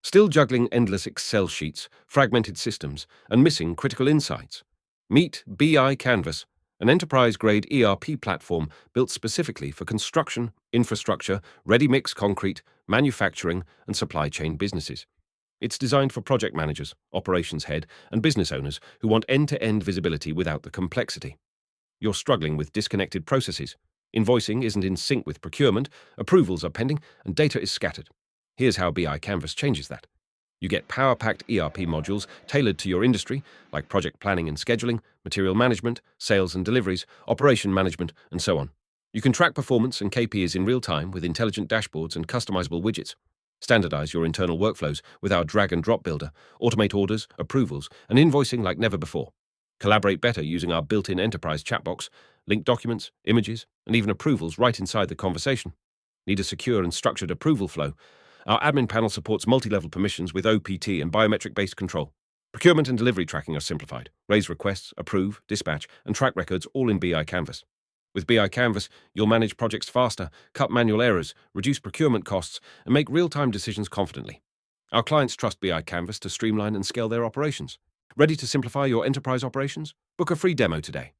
Still juggling endless Excel sheets, fragmented systems, and missing critical insights? Meet BI Canvas, an enterprise-grade ERP platform built specifically for construction, infrastructure, ready-mix concrete, manufacturing, and supply chain businesses. It's designed for project managers, operations head, and business owners who want end-to-end visibility without the complexity. You're struggling with disconnected processes. Invoicing isn't in sync with procurement, approvals are pending, and data is scattered. Here's how BI Canvas changes that. You get power-packed ERP modules tailored to your industry, like project planning and scheduling, material management, sales and deliveries, operation management, and so on. You can track performance and KPIs in real time with intelligent dashboards and customizable widgets. Standardize your internal workflows with our drag-and-drop builder, automate orders, approvals, and invoicing like never before. Collaborate better using our built-in enterprise chat box, link documents, images, and even approvals right inside the conversation. Need a secure and structured approval flow? Our admin panel supports multi-level permissions with OPT and biometric-based control. Procurement and delivery tracking are simplified. Raise requests, approve, dispatch, and track records all in BI Canvas. With BI Canvas, you'll manage projects faster, cut manual errors, reduce procurement costs, and make real-time decisions confidently. Our clients trust BI Canvas to streamline and scale their operations. Ready to simplify your enterprise operations? Book a free demo today.